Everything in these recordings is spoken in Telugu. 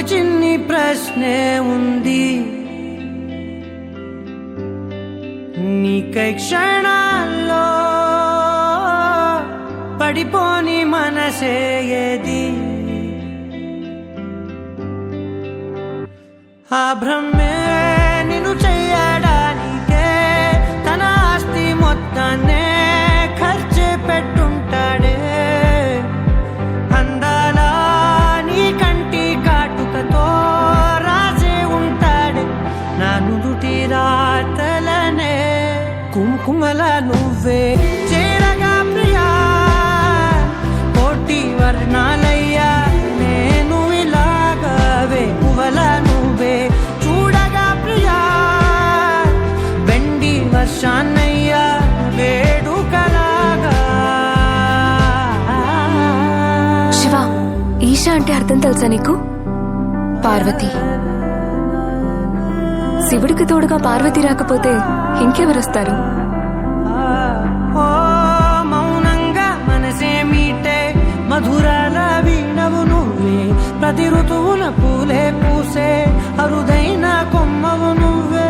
చిన్ని ప్రశ్నే ఉంది, నీకై క్షణాల్లో పడిపోని మనసే ఏది? ఆ భ్రమే నిన్ను చెయ్యడానికే తన ఆస్తి మొత్తాన్నే ఖర్చు పెట్టుంటాడే. అందాల నీ కంటి కాటుకతో రాసే ఉంటాడే నా నుదుటి రాతలనే. కుంకుమల నువ్వే చేరగా ప్రియా, కోటి వర్ణాలయ్యా నేను ఇలాగవే. పువ్వల నువ్వే చూడగా ప్రియా, వెండి వర్షాన్నయ్యా వేడుకలాగా. శివ, ఈశా అంటే అర్థం తెలుసా నీకు? పార్వతి. శివుడికి తోడుగా పార్వతి రాకపోతే ఇంకెవరొస్తారు? మౌనంగా మనసే మీటే మధురాల వీణవు నువ్వే, ప్రతి ఋతువుల పూలే పూసే అరుదైన కొమ్మవు నువ్వే.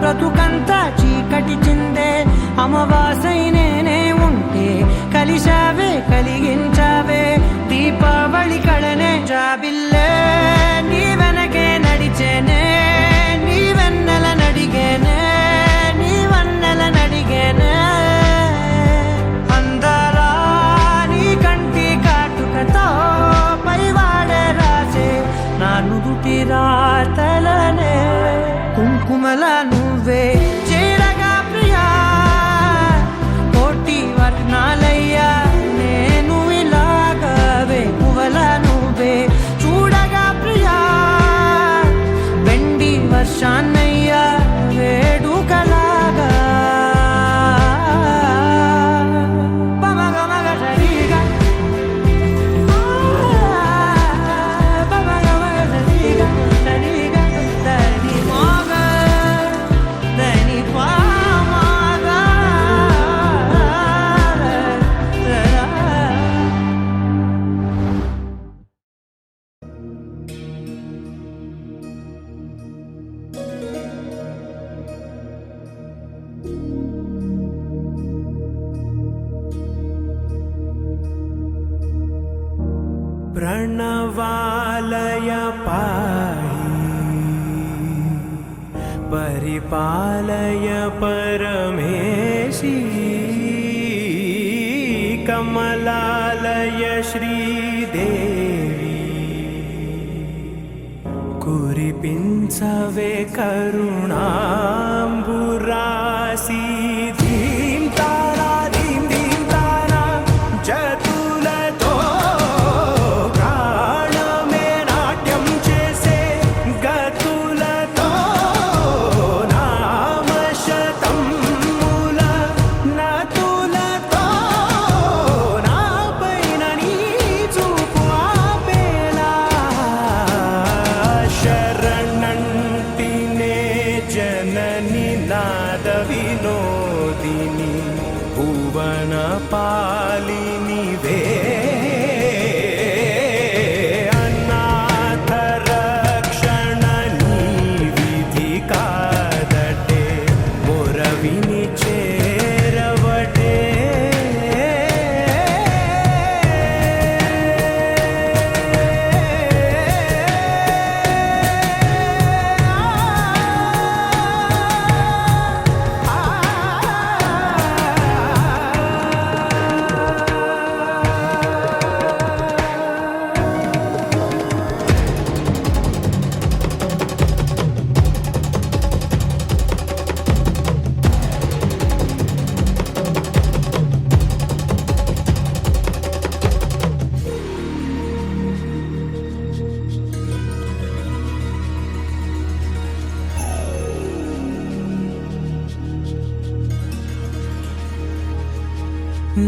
బ్రతుకంతా చీకటి చిందే అమవాసై నేనే ఉంటే కలిశావే కలిగించావే దీపావళి కళనే. జాబిల్లే నీ వెనకే నడిచేనే, నీ వెన్నెల నడిగేనే, నీ వన్నెల నడిగేనే. అందరా నీ కంటి కాటుకతో పైవాడే రాసే నా నుదుటి రాతలనే. కుంకుమల నువ్వే చేరగా ప్రియా, కోటి వర్ణాలయ్యా నేను ఇలాగవే. పువ్వల నువ్వే చూడగా ప్రియా, వెండి వర్షాన్నయ్యా వేడుకలాగా. प्रणवालय पाहि परिपालय परमेशी, कमलालय श्रीदेवी कुरिपिंचवे करुणांबुरासी. धीं तारा धीं धीं तारा जतुलतो వినోదిని భువన పాలిని వే. అనాథ రక్షణ నీ విధి కాదటే, మొరవిని చేరవటే.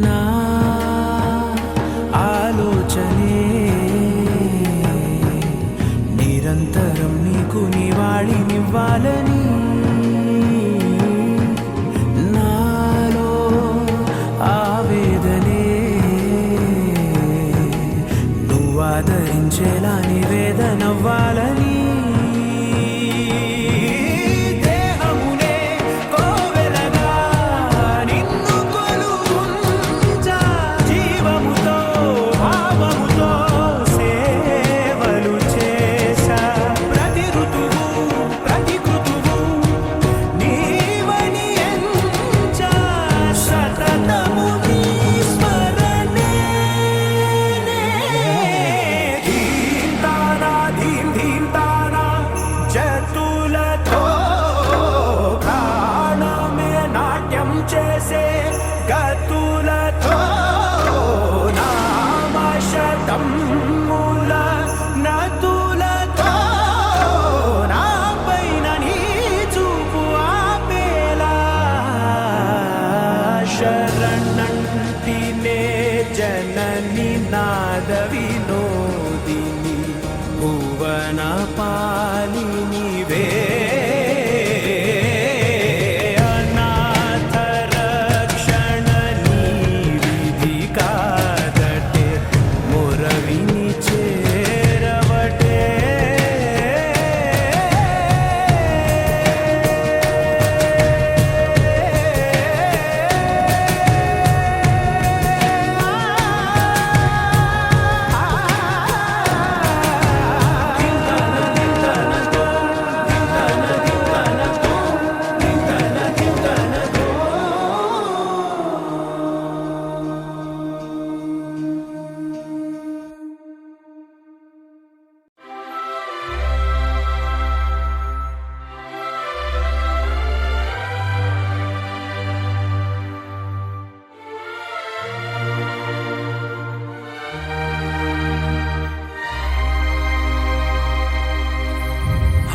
నా ఆలోచనే నిరంతరం నీకు నివాళినివ్వాలని, నాలో ఆవేదనే తోచేలా నివేదనవ్వాలని దేహమునే కోవెలగా నిన్ను కొలువుంచా జీవముతో భావముతో సేవలు చేశా ప్రతి ఋతువు ప్రతి కృతువు నీవని ఎంచా సతతము నీ స్మరణే ధీం తానా ధీం ధీం తానా జతులతో ప్రాణమే నాట్యం చేసే గతులతో నామశతం మూల నతులతో నా పైన నీ చూపు ఆపేలా శరణంటినే జనని నాద వినోదిని భువన పాలినివే అనాథ రక్షణ నీ విధి కాదటే మొరవిని చేరవటే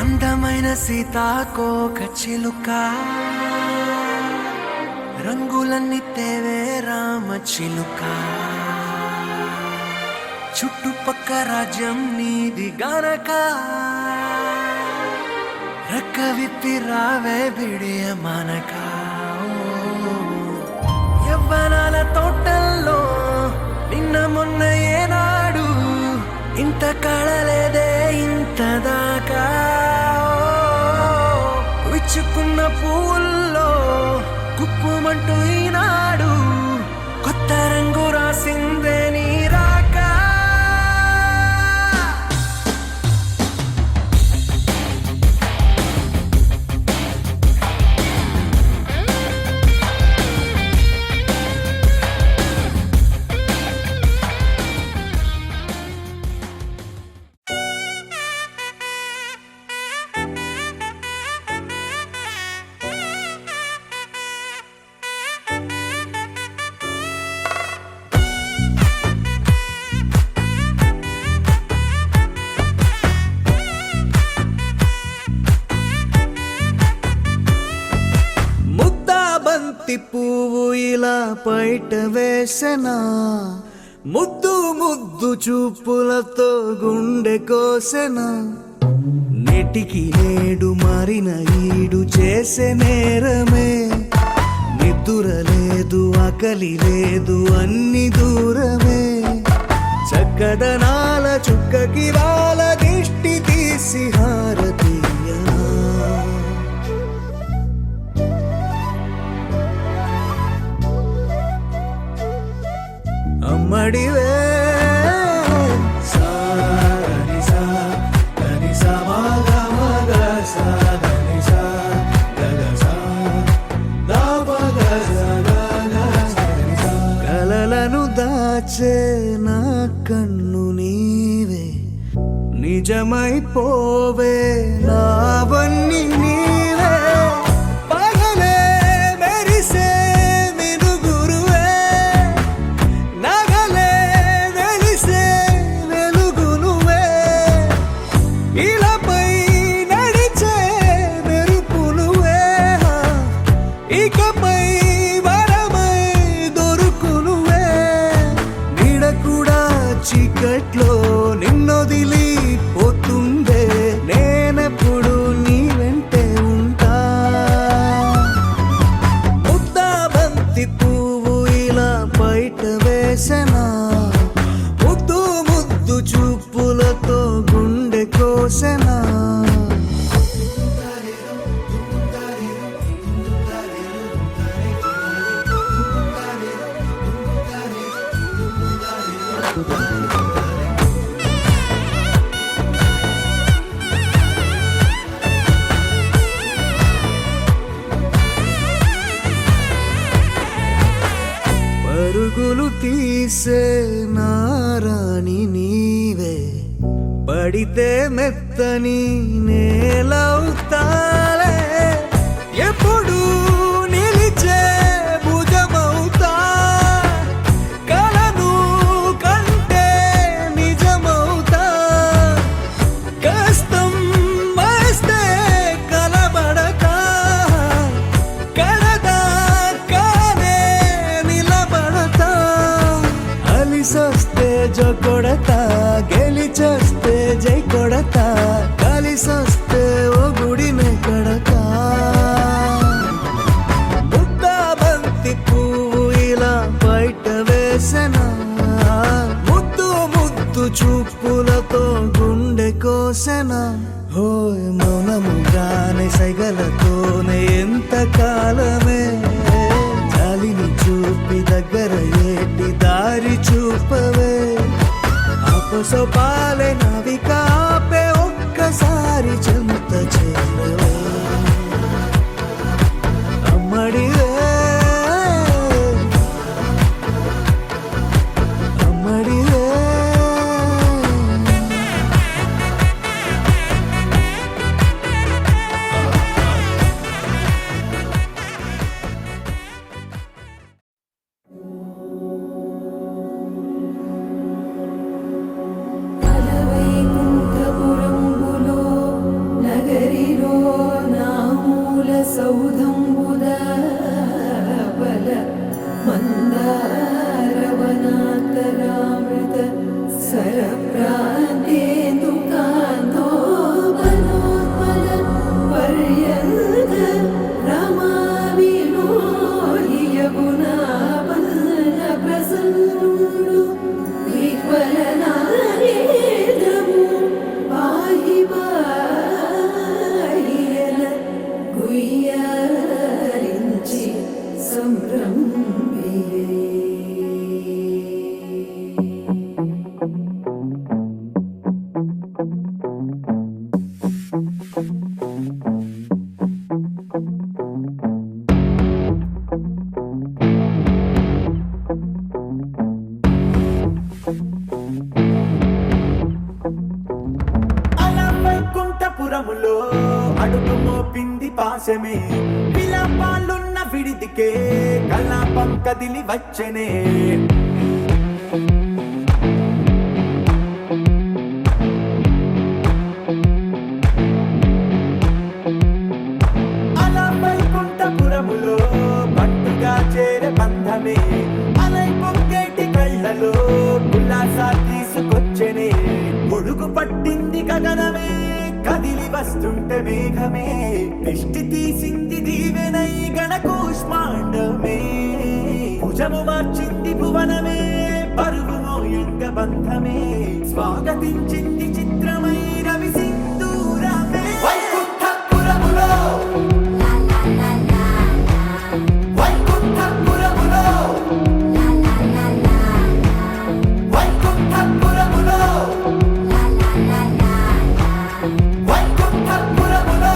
అందమైన సీతాకోక చిలుక రంగులన్నీ తేవే రామ చిలుక చుట్టుపక్క రాజ్యం నీది గనక రెక్క విప్పి రావే బిడియ మనక యవ్వనాల తోటల్లో నిన్న మొన్న ఏనాడు ఇంత కళలేదే ఇంత దాకా విచ్చుకున్న పూల్లో కుప్పుమంటూ ఈనాడు కొత్త రంగు రాసిందే నీ రాక బంతి పువ్వు ఇలా బయట వేసెనా ముద్దు ముద్దు చూపులతో గుండె కోసెనా నెటికి నేడు మారిన ఈడు చేసే నేరమే నిద్దుర లేదు ఆకలి లేదు అన్ని దూరమే చక్కదనాల చుక్కకి వాళ్ళ దిష్టి తీసి హారతీయనా అమ్మడివే కలలను దాచే నా కన్ను నీవే నిజమైపోవే నావన్నీ నీవే పగలే మెరిసే మినుగురువే నగలే వెలిసే వెలుగు నువ్వే ఇలాపై నడిచే మెరుపు నువ్వే ఇకపై వరమై దొరుకు నువ్వే నీడ కూడా చీకట్లో నిన్నొదిలి పోతుందే నేనెప్పుడు నీ వెంటే పోసెనా పరుగులు తీసే నారాణి నీవే పడితే మెత్తని నేలవుతాలే ఎప్పుడు నిలిచే భుజమవుతా కలను కంటే నిజమవుతా కష్టం వస్తే కలబడక కడదాకానే నిలబడతా అలిసొస్తే జో కొడతా గెలిచొస్తే జై కొడతా కలిసొస్తే ఓ గుడినే కడతా ముద్దా బంతి పువ్వు ఇలా బయట వేసెనా ముద్దు ముద్దు చూపులతో గుండె కోసెనా హోయ్ మౌనముగానే సైగలతోనే ఎంత కాలమే జాలిని చూపి దగ్గర ఏటి దారి చూపవే అపసొపాలే నవికాపే ఒక్కసారి చెంత చేరవే అమ్మడివే అమ్మడివే అలవైకుంఠపురంబులో నగరిలో నామూల సౌధంబుదాపల మందారవనాంతరామృత సరప్రాంతేందుకాంతో బలోత్పల పర్యంత రమావిలోహియగుణా పన్న ప్రసన్నుడు విహ్వలనానేత్రము పాహి పాహియన గుయ్యారించి సంభ్రమియే అలా వైకుంఠపురములో అడుగు మోపింది పాశమే విలాపాలున్న విడిదికే కలాపం కదిలి వచ్చనే అలా వైకుంఠపురములో పట్టుగా చేరే బంధమే అలై పొంగేటి కళ్ళలో ఉల్లాసా తీసుకొచ్చనే పొడుగు పట్టింది గగనమే కదిలి వస్తుంటే మేఘమే దృష్టి తీసింది దీవెనై గణకూష్మాండమే భుజము మార్చింది భువనమే పరువు మోయంగ బంధమే స్వాగతించింది చిత్రమై రవి సింధూరమే వైకుంఠపురములో వైకుంఠపురములో వైకుంఠపురములో వైకుంఠపురములో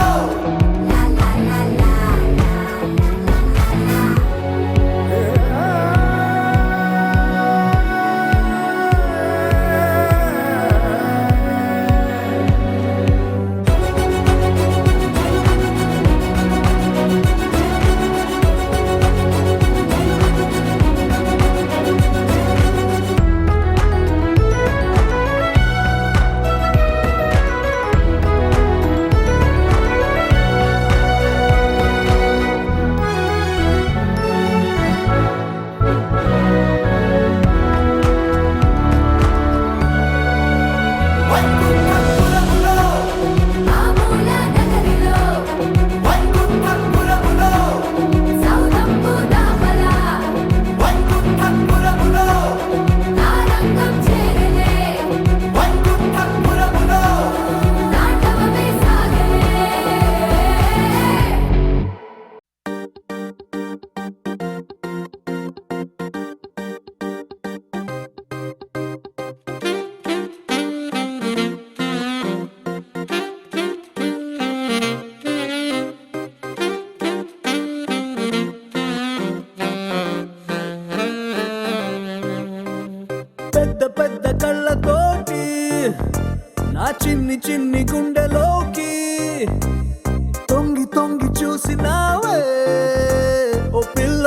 చిన్ని గుండెలోకి తొంగి తొంగి చూసినావే ఓ పిల్ల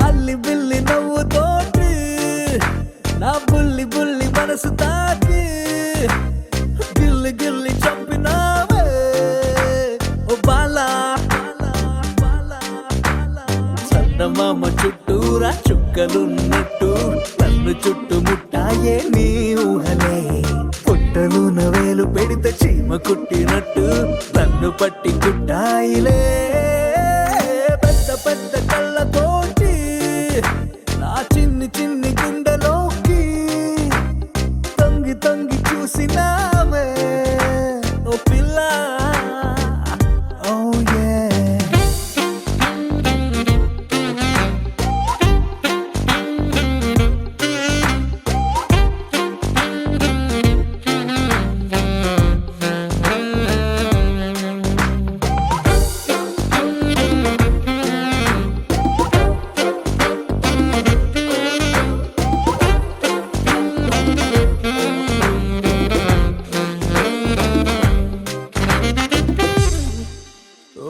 అల్లి బిల్లి నవ్వుతోటి నా బుల్లి బుల్లి మనసు తాకి గిల్లి గిల్లి చంపినావే ఓ బాలా చందమామ చుట్టూరా చుక్కలున్నట్టు నన్ను చుట్టుముట్టాయే నీ ఊహలే పుట్టలున వేలు పెడితే చీమ కుట్టినట్టు నన్ను పట్టి కుట్టాయిలే పెద్ద పెద్ద కళ్ళతోటి నా చిన్ని చిన్ని గుండెలోకి తొంగి తొంగి చూసినావే ఓ పిల్ల ఓ యే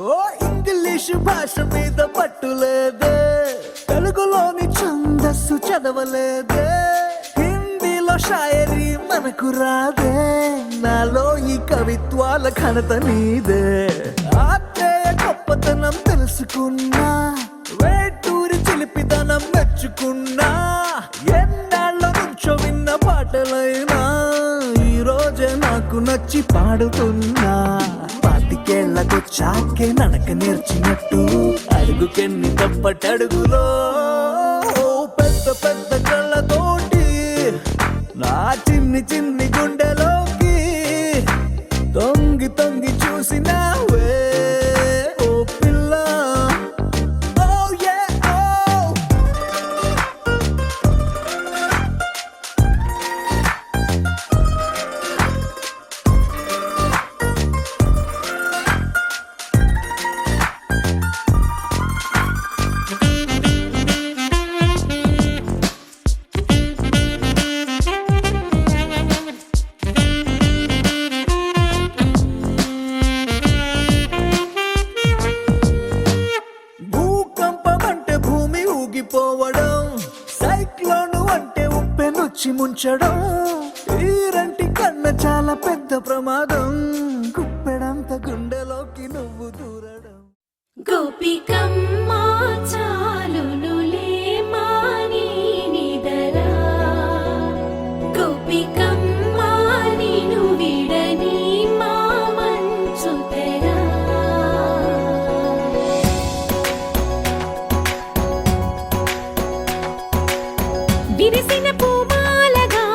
ఓ ఇంగ్లీషు భాష మీద పట్టులేదే తెలుగులోని ఛందస్సు చదవలేదే హిందీలో షాయరీ మనకు రాదే నాలో ఈ కవిత్వాల ఘనత నీదే ఆత్రేయ గొప్పతనం తెలుసుకున్నా వేటూరి చిలిపితనం మెచ్చుకున్నా ఎన్నాళ్ళ నుంచో విన్న పాటలైనా ఈ రోజే నాకు నచ్చి పాడుతున్నా పాతికేళ్లకొచ్చాకే నడక నేర్చినట్టు అడుగుకెన్ని తప్పటడుగులో పెద్ద పెద్ద కళ్ళతోటి నా చిన్ని చిన్ని గుండెలోకి తొంగి తొంగి చూసినావే ఓ పిల్ల ఓ యే ఓ భూకంపం అంటే భూమి ఊగిపోవడం సైక్లోను అంటే ఉప్పెనొచ్చి ముంచడం ఈరంటి కన్న చాలా పెద్ద ప్రమాదం కుప్పెడంత గుండెలోకి నువ్వు దూరడం గోపికమ్మ చాలునులే మాని నిదరా గోపికమ్మ నిను విడని మా మంచు తెరా విరిసిన పూమాలగా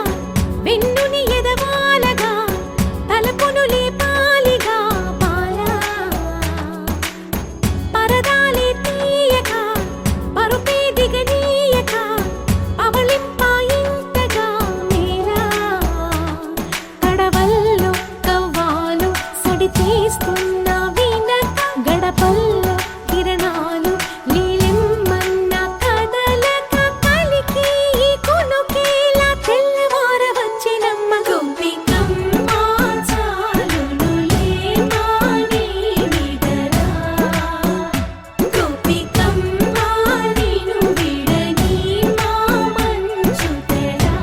వెన్నుని ఎదవాలగా తలపును లేపాలిగా బాలా పరదాలే తీయక పరుపే దిగనీయక పవళింపాయింతగా మేరా కడవల్లో కవ్వాలు సడి చేస్తున్న వినక గడపల్లో కిరణాలు నీలిమ్మన్న కదలక కలికి ఈ కొనుకేలా తెల్లవార వచ్చినమ్మ గోపికమ్మ చాలునులే మాని నిదరా గోపికమ్మ నిను విడని మా మంచు తెరా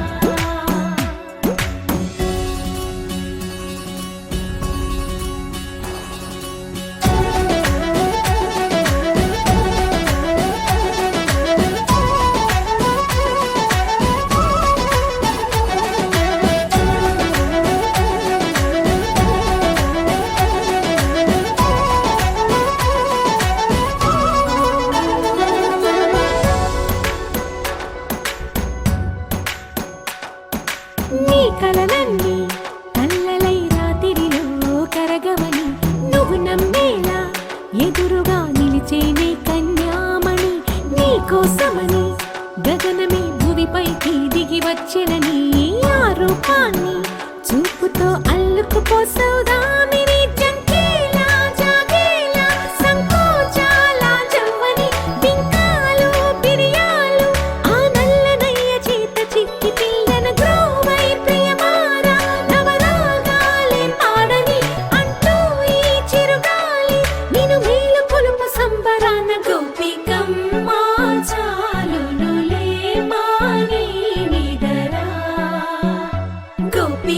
నీ కలలన్నీ కల్లలై రాత్రిలో కరగవని నువ్వు నమ్మేలా ఎదురుగా నిలిచేనే కన్యామణి నీ కోసమని గగనమే భువిపైకి దిగి వచ్చినని ఆ రూపాన్ని చూపుతో అల్లుకుపోసౌదామిని జంకేలా జాగేలా సంకోచాల జవ్వని బింకాలు బిరియాలు ఆ నల్లనయ్య చేత చిక్కి పిల్లన గ్రోవై ప్రియమా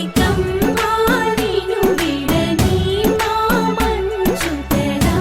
గోపికమ్మ నిను విడని మా మంచు తెరా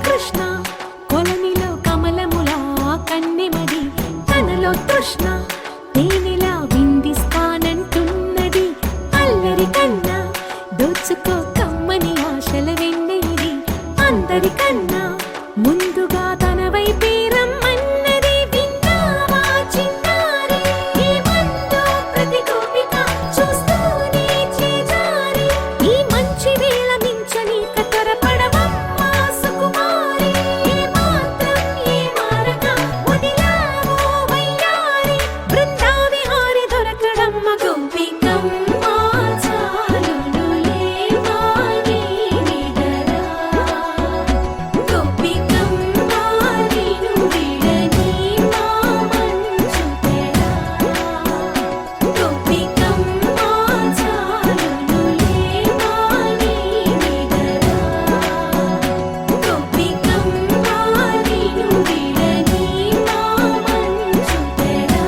కృష్ణ కొలనిలో కమలములా కన్నెమది తనలో తృష్ణ తేనెలా విందిస్తానంటున్నది అల్లరి కన్నా దోచుకో కమ్మని ఆశల వెన్నెయిది అందరికన్నా ముందుగా తన వైపే రమ్మన్నది విన్నావా చిన్నారి ఏమందో ప్రతి గోపిక చూస్తూనే చేజారి ఈ మంచి వేళ మించని కతరపడవమ్మ సుకుమారి ఏ మాత్రం ఏ మారక వదిలావో వయ్యారి బృందావిహారి దొరకడమ్మ గోపికమ్మ చాలునులే వాణి నిడరా గోపికమ్మ నిను విడని మా మంచు తెరా గోపికమ్మ చాలునులే వాణి నిడరా గోపికమ్మ నిను విడని మా మంచు తెరా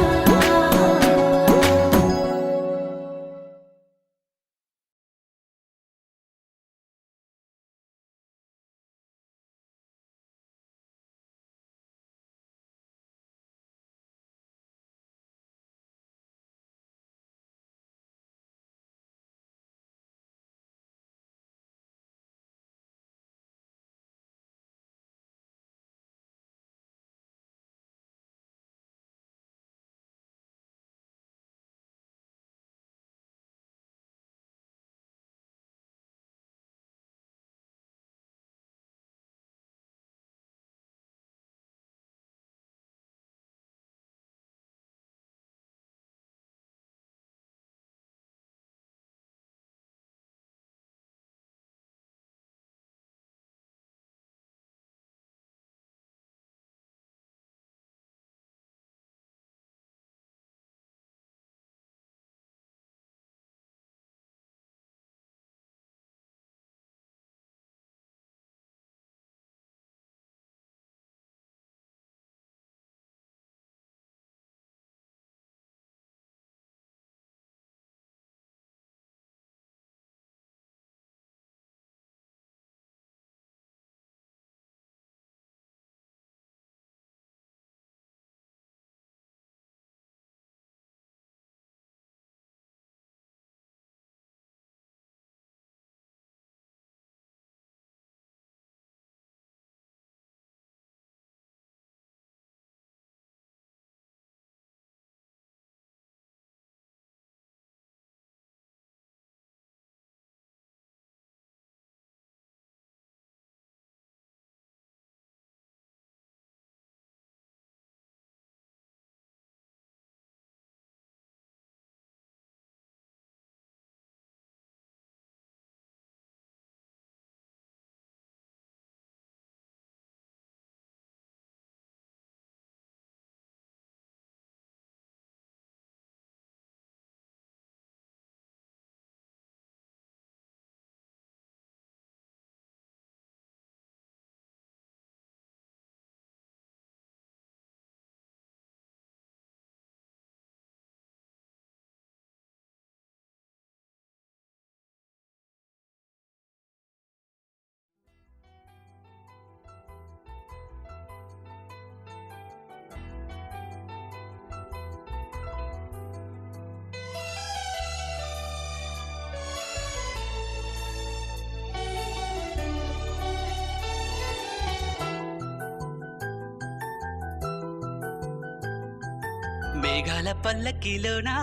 మేఘాల పల్లకిలోనా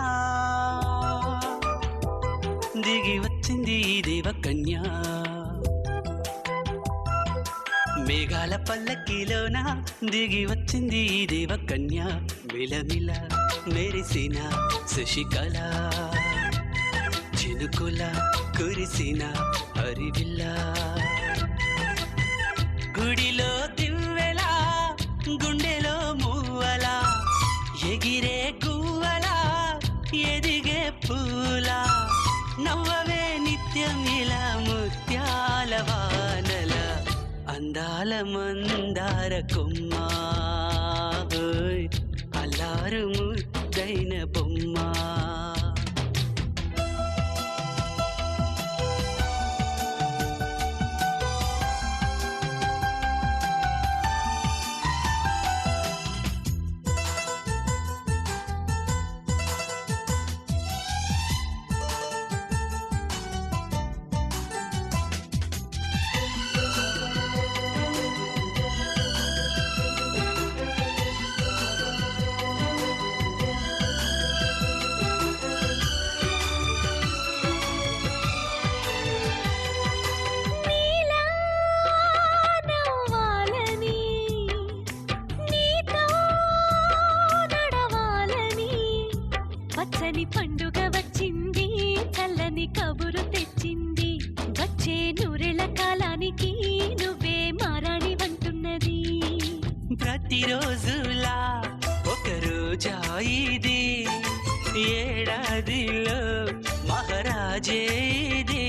దిగి వచ్చింది ఈ దేవకన్య మేఘాల పల్లకిలోన దిగి వచ్చింది ఈ దేవ కన్య మిలమిల మెరిసిన శశికళ చినుకుల కురిసిన హరివిల్ల గుడిలో దివ్వెలా గుండెలో మూవలా ఎగిరే గువ్వలా ఎదిగే పూలా నవ్వవే నిత్యం ఇలా ముత్యాల వానల అందాల మందార కొమ్మ ఓయ్ అల్లారు ముద్దైన బొమ్మ నీలా నవ్వాలని నీతో నడవాలని పచ్చని పండుగ వచ్చింది చల్లని కబురు తెచ్చింది వచ్చే నూరెళ్ళ కాలానికి నువ్వే మారాణి వంటున్నది ప్రతిరోజులా ఒక రోజా ఇది ఏడాదిలో మహారాజే ఇది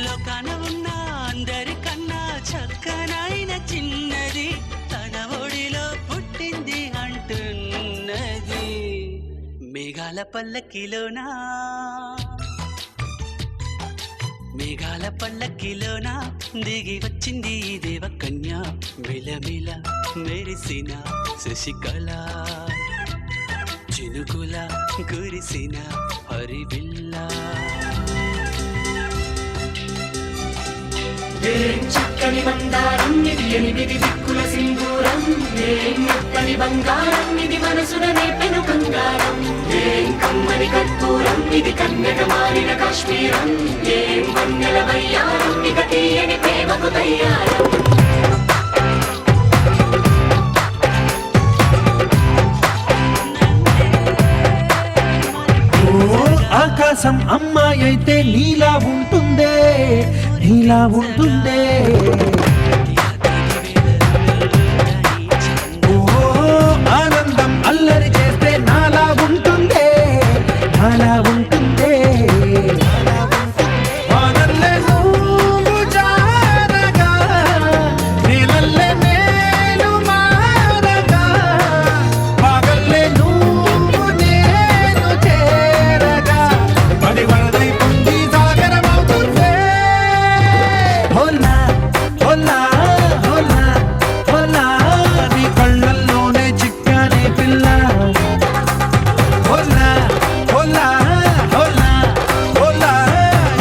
లోకాన ఉన్న అందరికన్నా చక్కనైన చిన్నది తన ఒడిలో పుట్టింది అంటున్నది మేఘాల పల్లకిలోనా మేఘాల పల్లకిలోన దిగి వచ్చింది ఈ దేవ కన్య మిలమిల మెరిసిన శశికళ చినుకుల కురిసిన హరివిల్ల చక్కని బంగారం ఇది ఎనిమిది దిక్కుల సింధూరం ఏం మెత్తని బంగారం ఇది మనసున నేపెను బంగారం ఏం కమ్మని కర్పూరం ఇది కన్యక మారిన కాశ్మీరం ఏం వన్నెల వయ్యారం ఇక తీయని ప్రేమకు తయ్యారం ఓ ఆకాశం అమ్మాయి అయితే నీలా ఉంటుందే నీలా ఉంటుందే ఓ ఆనందం అల్లరి చేస్తే నాలా ఉంటుందే నాలా ఉంటుందే వానల్లే నువ్వు జారగా నీలల్లే నేను మారగా పగల్లే నువ్వు నేను చేరగా పడి వరదై పొంగి సాగరమవుతుందే హోలా హోలా హోలా హోలా నీ కళ్ళల్లోనే చిక్కానే పిల్ల హోలా హోలా హోలా హోలా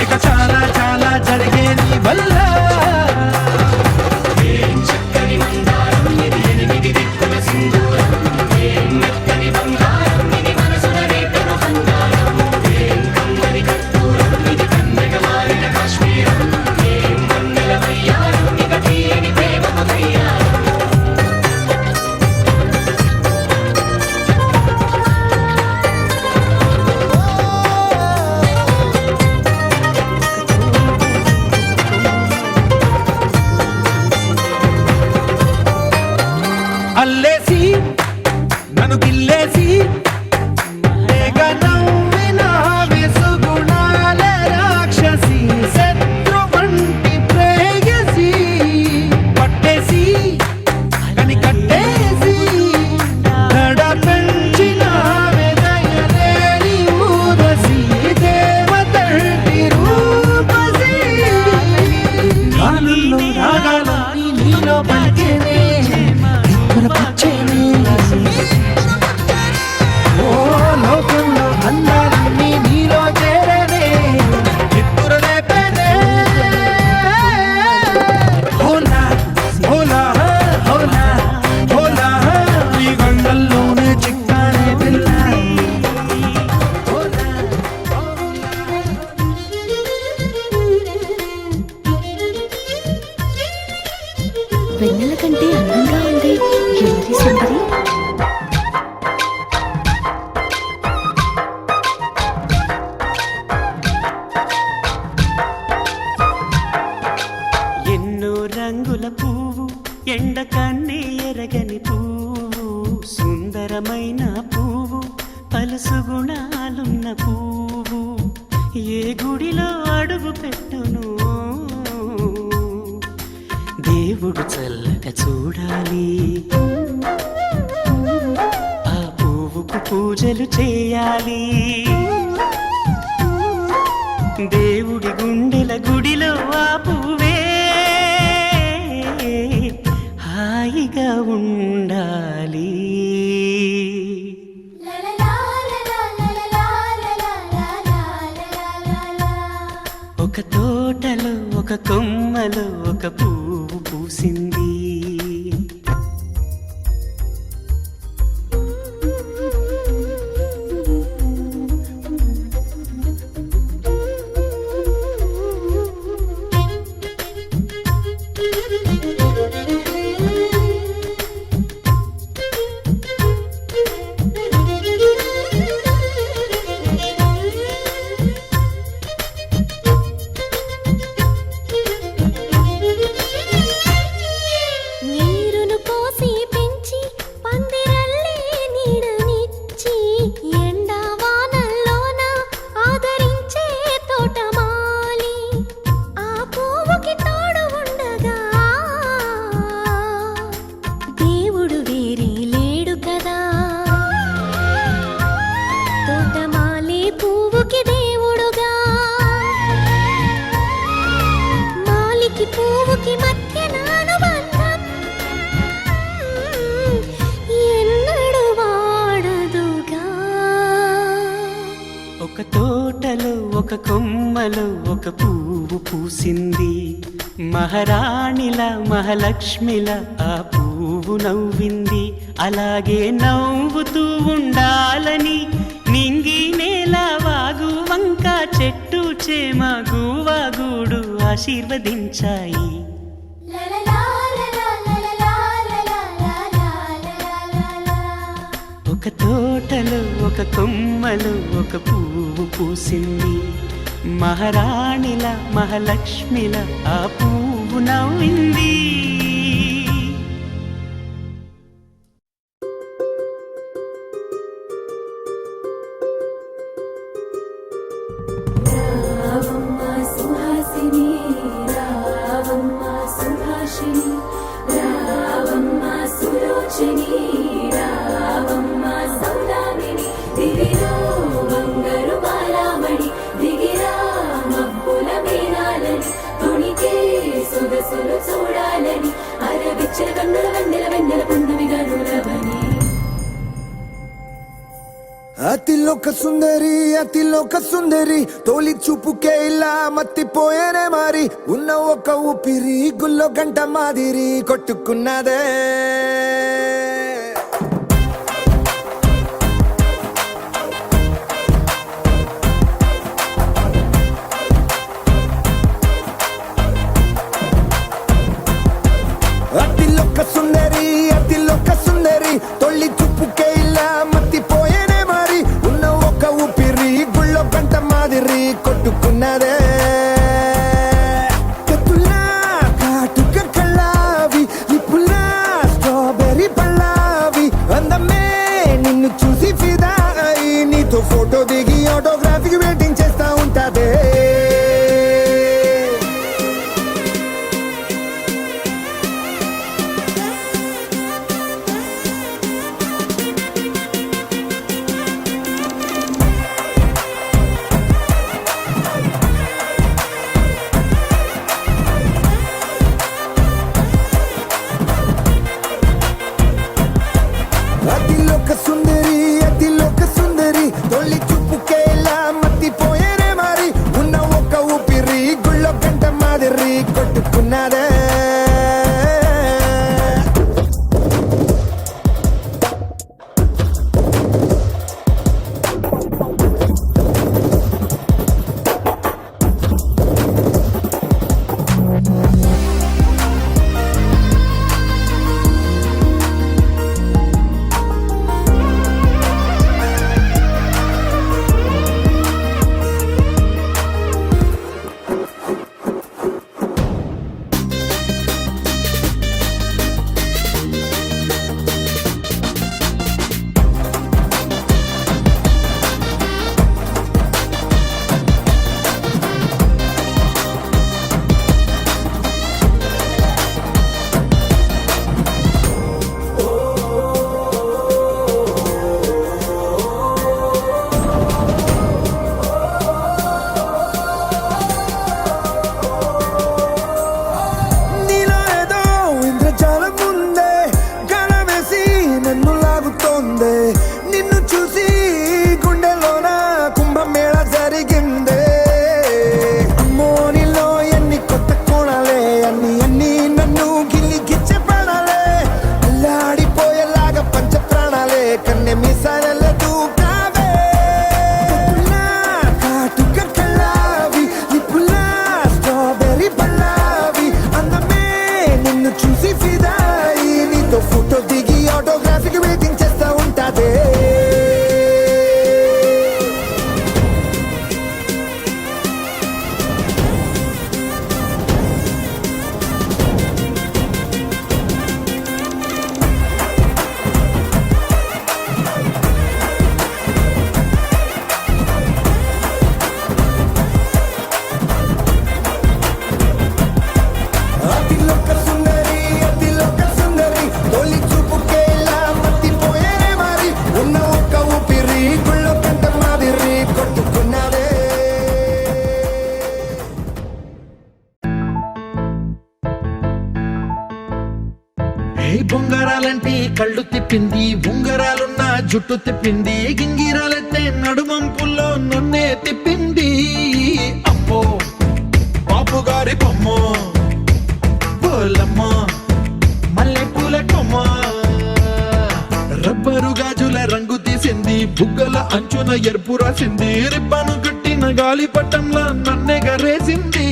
ఇక చాలా చాలా జరిగే నీ వల్ల చక్కని బంగారం ఇది ఎనిమిది దిక్కుల సింధూరం ఏం మెత్తని బంగారం ఇది మనసున నేపెను బంగారం ఏం కమ్మని కర్పూరం ఇది కన్యక మారిన కాశ్మీరం ఏం వన్నెల వయ్యారం ఇక తీయని ప్రేమకు తయ్యారం అల్లేసి నన్ను గిల్లేసి తెగ నవ్విన వెసుగుణాల రాక్షసి శత్రువంటి ప్రేయసి పట్టేసి కని కట్టేసి దడ పెంచిన వెదయలేని ఊరసి దేవతంటి రూపసి గాలుల్లో రాగాలన్నీ నీలో పలికేనే నిద్రపుచ్చేనే ఓ లోకంలో అందాలన్నీ నీలో చేరనే నిద్ర లేపేనే హోలా హోలా హోలా హోలా నీ గండల్లోనే చిక్కానే పిల్ల హోలా వెన్నెల కంటే అందంగా ఉంది ఎవరి సుందరి ఎన్నో రంగుల పువ్వు ఎండ కన్నే ఎరగని పువ్వు సుందరమైన పువ్వు పలుసు గుణాలున్న పువ్వు ఏ గుడిలో అడుగు పెట్టును దేవుడు చల్లగా చూడాలి ఆ పువ్వుకు పూజలు చేయాలి దేవుడి గుండెల గుడిలో ఆ పువ్వే హాయిగా ఉండాలి ఒక తోటలో ఒక కొమ్మలో ఒక పువ్వు పూసింది నీరును పోసి పెంచి పందిరల్లే నీడనిచ్చి ఎండా వానల్లోన ఆదరించే తోటమాలి ఆ పువ్వుకి తోడు ఉండగా దేవుడు వేరే లేడు కదా తోటమాలి పువ్వుకి దేవుడుగా మాలికి పువ్వుకి మధ్య అనుబంధం ఎన్నడు వాడదుగా ఒక తోటలో ఒక కొమ్మలో ఒక పువ్వు పూసింది మహారాణిలా మహాలక్ష్మిలా ఆ పువ్వు నవ్వింది అలాగే నవ్వుతూ ఉండాలని నింగి నేల వాగు వంక చెట్టు చేమ గువాగూడు ఆశీర్వదించాయి ఒక తోటలో ఒక కొమ్మలో ఒక పువ్వు పూసింది మహారాణిల మహాలక్ష్మిల ఆ పువ్వు నవ్వింది సుహాసిని రావమ్మ సుభాషిణి రావమ్మ సులోచని రావమ్మ సౌదామిని దిగిరో బంగారు బాలామణి దిగిరా మబ్బుల మేనాలని తుణికే సొగసులు చూడాలని అరవిచ్చల కన్నుల వెన్నెల వెన్నెల పున్నమిగా నురవని అతిలోక సుందరి తోలి చూపుకే ఇలా మత్తిపోయేనే మారి ఉన్న ఒక ఊపిరి గుల్లో గంట మాదిరి కొట్టుకున్నదే అతిలోక సుందరి తొలి చూపుకే ఇలా మత్తిపోయేనే మారి ఉన్న ఒక ఊపిరి గుళ్ళో గంట మాదిరి కొట్టుకున్నదే కత్తులా కాటుక కళ్ళావి లిప్పులా స్ట్రాబెర్రీ పళ్ళావి అందమే నిన్ను చూసి ఫిదా అయి నీతో ఫోటో దిగి ఆటోగ్రాఫీకి వెయిటింగ్ చేస్తా ఉంటాదే అతిలోక సుందరి తొలి చూపుకే ఇలా చూసి ఫిదాయి నీతో ఫోటో దిగి ఆటోగ్రాఫీకి వెయిటింగ్ చేస్తా ఉంటాదే అతిలోక సుందరి తొలి చూపుకేలా మత్తిపోయేనే మరి ఉన్న ఒక్క ఊపిరి గుళ్ళో కంట మాదిరి కొట్టుకున్నదే బొంగరాలంటే కళ్ళు తిప్పింది ఉంగరాలున్న జుట్టు తిప్పింది గింగిరాలెత్తే నడుమంపుల్లో నన్నే తిప్పింది అమ్మో బాపు గారి బొమ్మ పోలమ్మ మల్లె పూల కొమ్మ రబ్బరు గాజుల రంగు తీసింది బుగ్గల అంచున ఎరుపు రాసింది రిబ్బను కట్టిన గాలి పట్టంలా నన్నే గరేసింది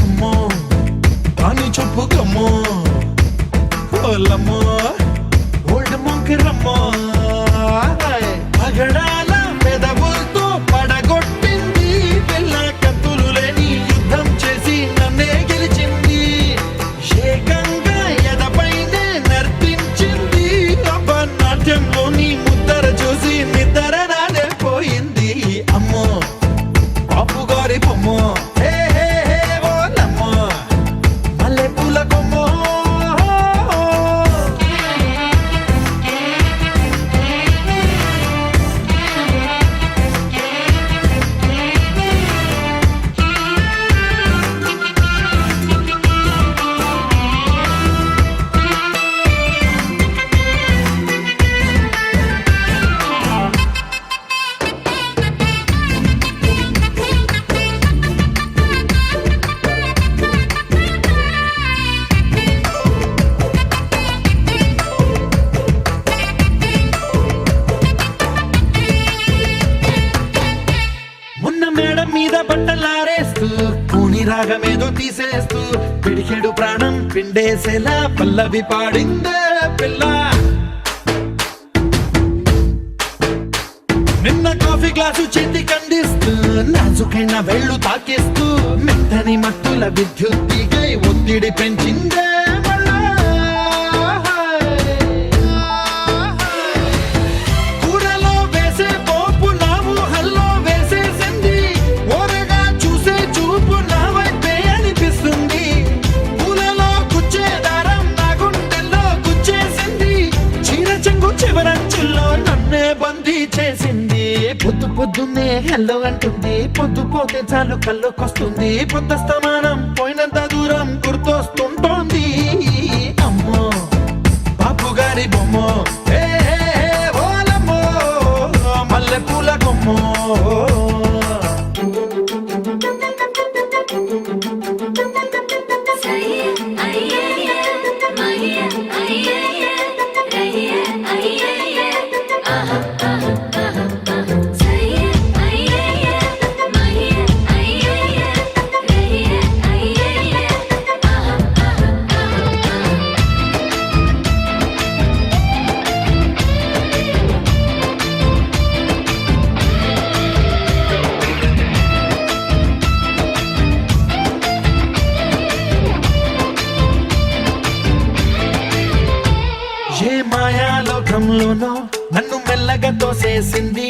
అమ్మో దాని చెప్పు కమ్మో పోలమ్మో ఓల్డ్ మొంకిరమ్మో పగడాల పెదవులతో పడగొట్టింది పిల్ల కత్తులు లేని యుద్ధం చేసి నన్నే గెలిచింది ఏకంగా ఎదపైనే నర్తించింది నాట్యంలోని ముద్దర చూసి నిద్ర నాదే పోయింది అమ్మో బాపు గారి బొమ్మ హే హే హే ఓలమ్మో మల్లె పూల కొమ్మో మొన్న మేడ మీద బట్టలారేస్తూ కూని రాగమేదో తీసేస్తూ పిడికెడు ప్రాణం పిండేసేలా పల్లవి పాడిందే పిల్ల నిన్న కాఫీ గ్లాసు చేతి కందిస్తూ నాజుకైన వెళ్ళు తాకిస్తూ మెత్తని మత్తుల విద్యుత్తికై ఒత్తిడి పెంచిందే మళ్ళా కూరలో వేసే పోపు నా ఊహల్లో వేసేసింది ఓరగా చూసే చూపు నా వైపే అనిపిస్తుంది పూలలో గుచ్చే దారం నా గుండెల్లో గుచ్చేసింది చీర చెంగు చివరంచుల్లో నన్నే బందీ చేసింది పొద్దు పొద్దున్నే హెల్లో అంటుంది పొద్దు పోతే చాలు కళ్ళొకొస్తుంది పొద్దస్తమానం పోయినంత దూరం గుర్తొస్తుంటోంది అమ్మో బాపు గారి బొమ్మ హే హే హే ఓలమ్మో మల్లె పూల కొమ్మో ఏ మాయాలోకంలోనో నన్ను మెల్లగా తోసేసింది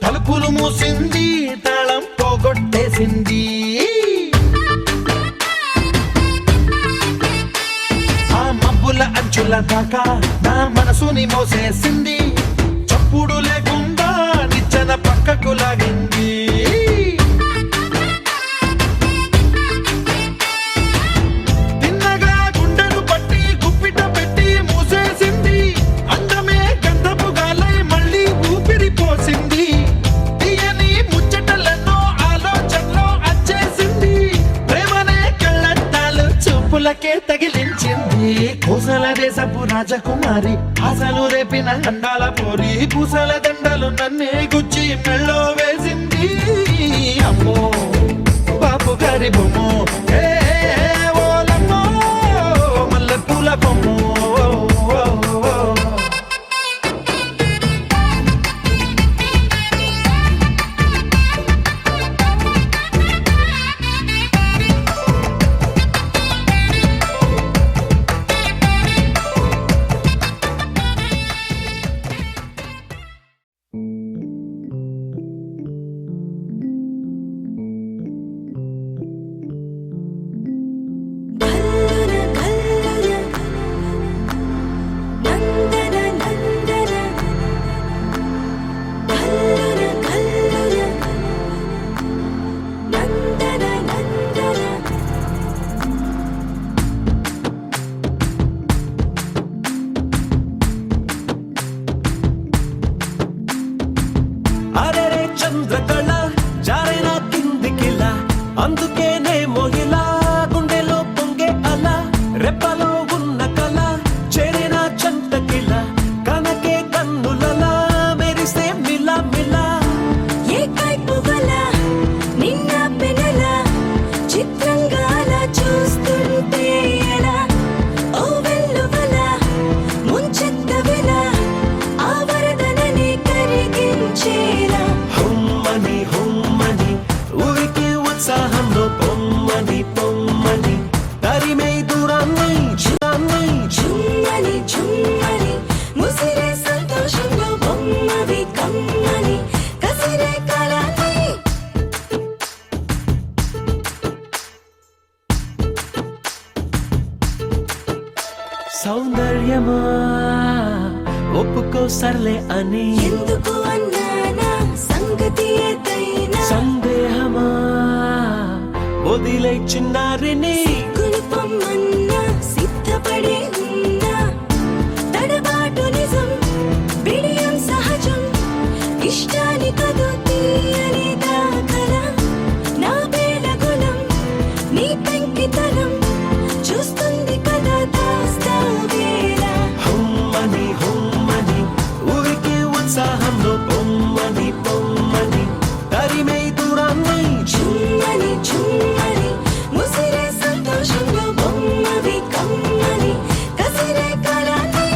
తలుపులు మూసింది తాళం పోగొట్టేసింది ఆ మబ్బుల అంచుల దాకా నా మనసుని మోసేసింది చప్పుడు లేకుండా నిచ్చెన పక్కకు లాగింది తిన్నగా గుండెను పట్టి గుప్పిట పెట్టి మూసేసింది అందమే గంధపు గాలై మళ్ళీ ఊపిరి పోసింది తీయని ముచ్చటలెన్నో ఆలోచనలో అచ్చేసింది ప్రేమనే కళ్ళద్దాలు చూపులకే తగిలించింది కోసల దేశపు రాజకుమారి ఆశలు రేపిన అండాల పోరి పూసల దండలు నన్నే గుచ్చి మెళ్ళో వేసింది అమ్మో బాపు గారి బొమ్మ ఓలమ్మో మల్ల సౌందర్యమా ఒప్పుకో సర్లే అని ఎందుకు అన్నానా సంగతి ఏదైనా సందేహమా వదిలే చిన్నారిని కులుపమన్నా సిద్ధపడే ఉన్నా తడబాటు నిజం బిడియం సహజం ఇష్టాని కదో తీయని దాఖల నా బేలగులం నీ పెంకితనం చూస్తుంది కదా దాస్తా వేళ హుమ్మని హుమ్మని ఊరికి ఉత్సాహంలో పొమ్మని పొమ్మని తరిమే దూరాన్ని చుమ్మని చుమ్మని ముసిరే సంతోషంలో బొమ్మవి కమ్మని కసిరే కాలాన్ని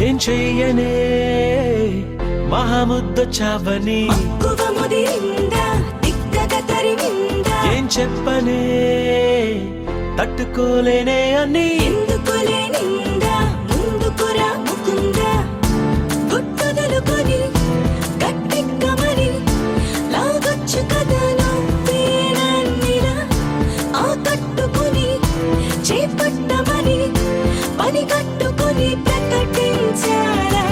ఏం చెయ్యనే మహాముద్దొచ్చావని మక్కువ ముదిరిందా దిక్కగా తరిమిందా ఏం చెప్పనే తట్టుకోలేనే అని ఎందుకులే నిందా ముందుకురా ముకుందా గుట్టుదలుకొని గట్టెక్కమని లాగొచ్చు కదా నువ్వేనన్నిలా ఆ కట్టుకుని చేపట్టమని పని కట్టుకుని ప్రకటించాలా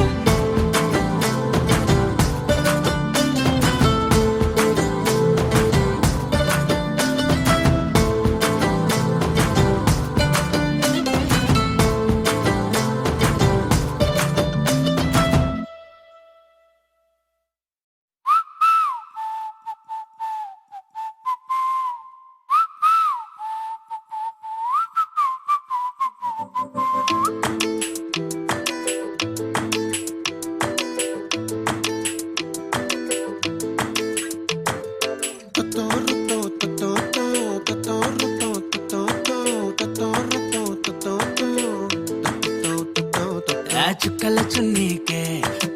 ఆ చుక్కల చున్నీకే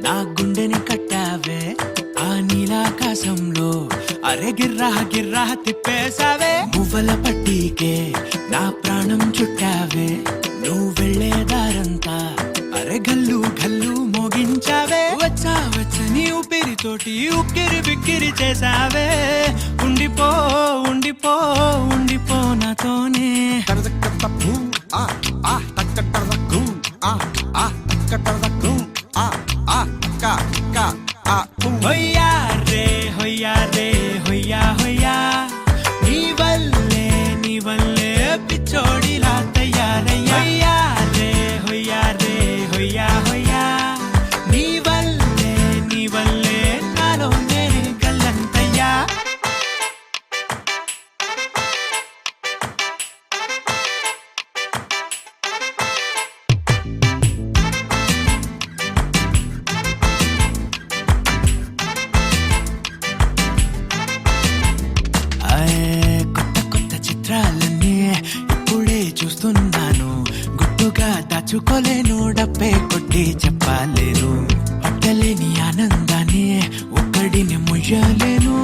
నా గుండెని కట్టావే ఆ నీలాకాశంలో అరే గిర్రా గిర్రా తిప్పేశావే మువ్వల పట్టీకే నా ప్రాణం చుట్టావే నువ్వు వెళ్ళే దారంతా అరే గల్లు గల్లు మోగించావే వచ్చా వచ్చని ఊపిరితోటి ఉక్కిరి బిక్కిరి చేసావే ఉండిపో ఉండిపో ఉండిపో నాతోనే హొయ్యా రే హొయ్యా రే హొయ్యా హొయ్యా నీ వల్లే పిచ్చోడిలా తయారయ్యా హొయ్యా రే హొయ్యా రే హొయ్యా హొయ్యా నీ వల్లే నాలోనే గల్లంతయ్యా కొత్త కొత్త చిత్రాలన్నీ ఇప్పుడే చూస్తున్నాను గుట్టుగా దాచుకోలేను డబ్బే కొట్టి చెప్పలేను పట్టలేని ఆనందాన్ని ఒక్కడిని ముయ్యలేను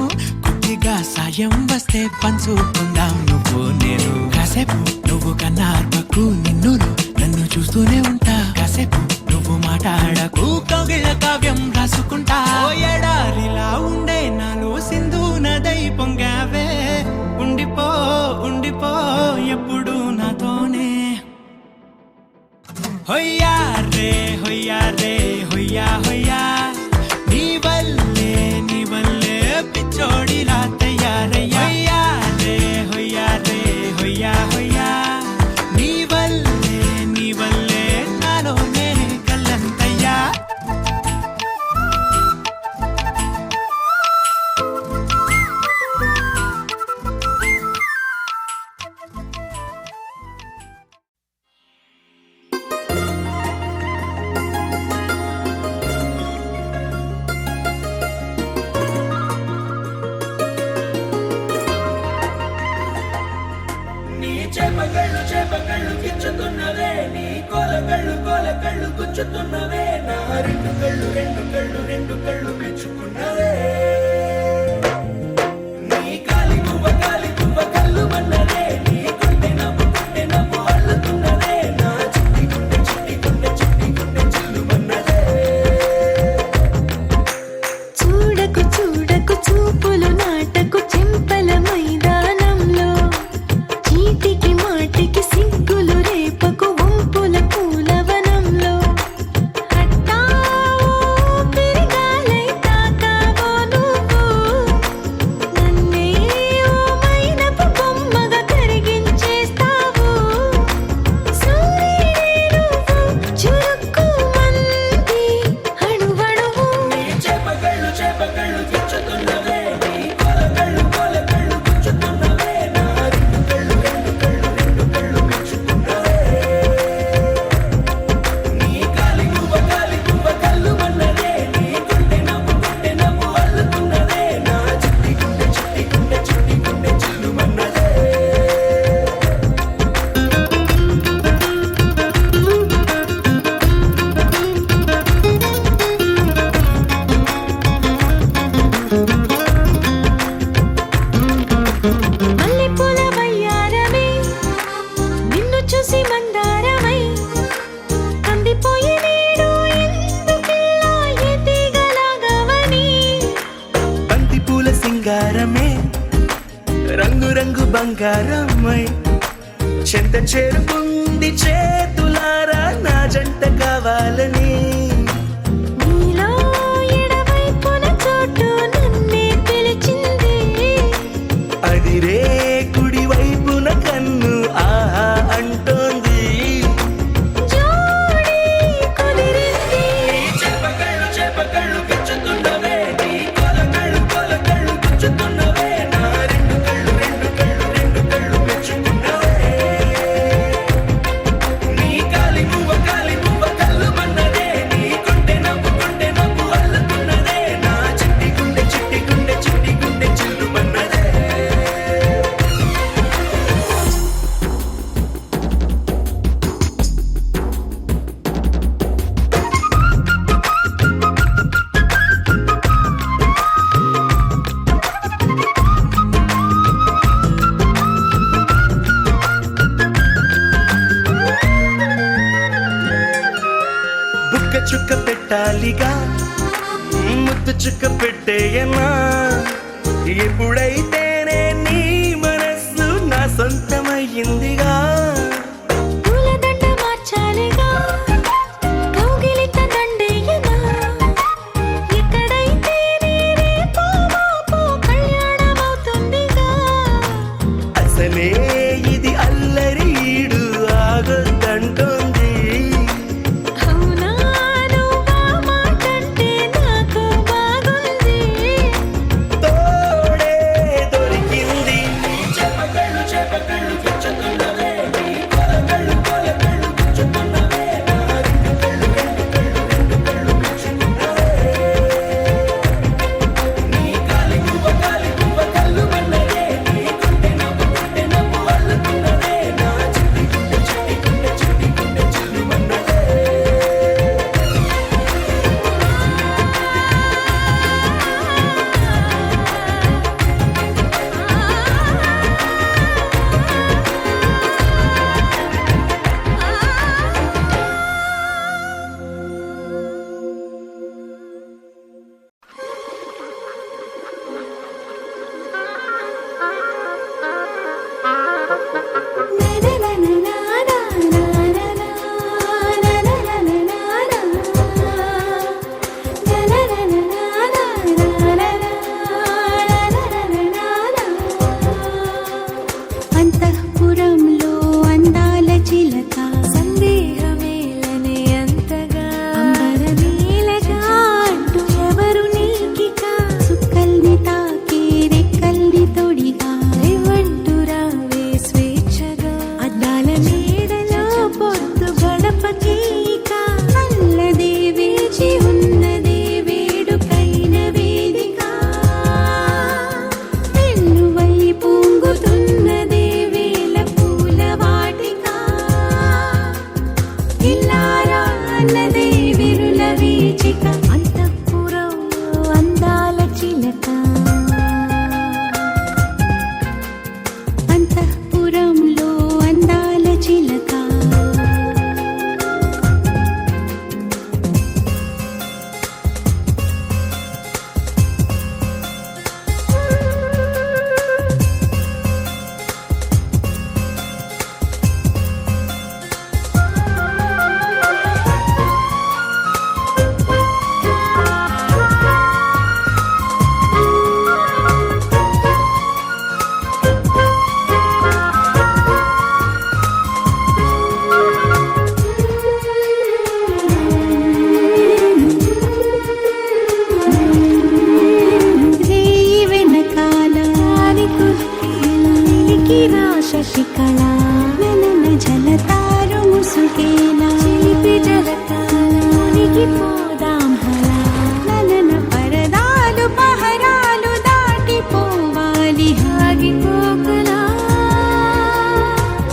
కొద్దిగా సాయం వస్తే పంచుకుందాం నువ్వు నేను కాసేపు నువ్వు కన్నార్పకు నిన్ను నన్ను చూస్తూనే ఉంటా కాసేపు నువ్వు మాట్లాడకు కవిళ కావ్యం రాసుకుంటా ఓ ఎడారిలా ఉండే నాలో సింధు నదై పొంగావే ఉండిపో ఉండిపో ఎప్పుడు నాతోనే హొయ్యా రే హొయ్యా రే హొయ్యా హొయ్యా నీ వల్లే పిచ్చోడిలా తయారయ్యా హొయ్యా రే హొయ్యా రే హొయ్యా హొయ్యా నీ వల్లే నాలోనే గల్లంతయ్యా చేపకళ్ళు గిచ్చుతున్నవే నీ కోలకళ్ళు గుచ్చుతున్నవే నా రెండు కళ్ళు మెచ్చుకున్నదే నీ కాలి పువ్వ కళ్ళు మన్నదే నీ గుండె నవ్వు అల్లుతున్నదే నా చిట్టి గుండె చిల్లు మన్నదే చూడకు చూడకు చూపులు నాటకు చెంపల మైదానంలో చీటికి మాటికి సిగ్గులు రేపకు వంపుల పూలవనంలో అట్టావో పెరిగాలై తాకావో నువ్వు నన్నే ఓ మైనపు బొమ్మగా కరిగించేస్తావు సూర్యుడే నువ్వు చురుక్కుమంది అణువణువు చేపకళ్ళు గిచ్చుతున్నవే నీ కొలకళ్ళు గుచ్చుతున్నవే నా రెండు కళ్ళు మెచ్చుకున్నవే నీ కాలి పువ్వ కళ్ళు మన్నదే నీ గుండె నవ్వు అల్లుతున్నదే నా చిట్టి గుండె చిల్లు మన్నదే మల్లెపూల వయ్యారమే నిన్ను చూసి మందారమై కందిపోయి నేడు ఎందుకిలా ఎదిగలాగవని బంతి పూల సింగారమే రంగు బంగారమై చెంత చేరుకుంది చేతులారా నా జంట కావాలని నీలో ఎడవైపున చోటు నన్నే పిలిచింది అదిరే కుడి వైపున కన్ను ఆహా అంటోంది జోడి కుదిరింది చేపకళ్ళు గిచ్చుతున్నవే నీ కొలకళ్ళు గుచ్చుతున్నవే నా రెండు కళ్ళు మెచ్చుకున్నవే నీ కాలి పువ్వ కళ్ళు మన్నదే నీ గుండె నవ్వు అల్లుతున్నదే నా చిట్టి గుండె చిల్లు మన్నదే బుక్క చుక్క పెట్టాలిగా ముద్దు చుక్క పెట్టేయనా ఎప్పుడైతేనే నీ మనస్సు నా సొంతమయ్యిందిగా పూలదండ మార్చాలిగా కౌగిలిత దండేయనా ఎక్కడైతే రేపో మాపో కళ్యాణమవుతుందిగా అసలే ఇది అల్లరీడు ఆగొద్దంటోంది అవునా నువ్వా మాటంటే నాకు బాగుంది తోడే చిలిపి కళ ననన జలతారు ముసుగేలా చిలిపి జలతానికి పోదాం హలా ననన పరదాలు పహరాలు దాటిపోవాలి ఆగిపోకలా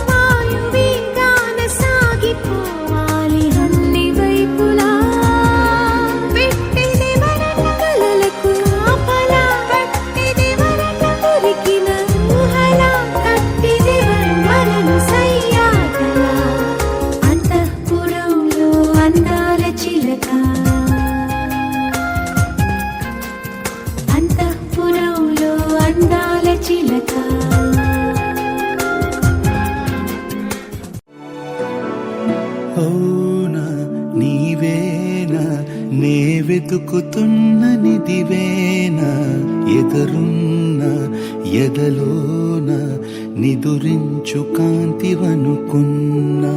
వాయువేగాన సాగిపోవాలి అన్ని వైపులా పెట్టిది వరట కలలకు ఆపలా కట్టిది వరట ఉరికిన ఊహలా కట్టిది వరను సయ్యాటలా అంతఃపురంలో అందాల చిలక అంతఃపురంలో అందాల చిలక అవునా నీవేనా నే వెతుకుతున్న నిదివేనా ఎదురున్న ఎదలోన నిదురించు కాంతివనుకున్నా